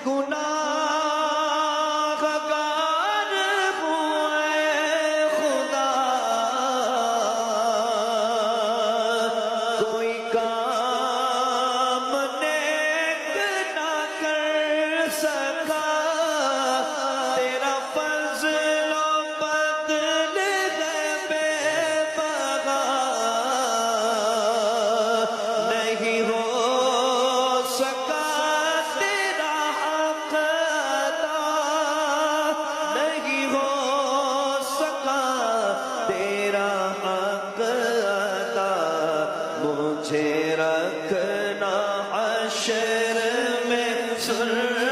गुनाहगार हुए खुदा, कोई काम नेक ना कर सका, तेरा फज़्ल बदल है बेबगा, नहीं हो सका तेरा हक अदा, नहीं हो सका तेरा हक अदा, मुझे रखना हश्र में सुर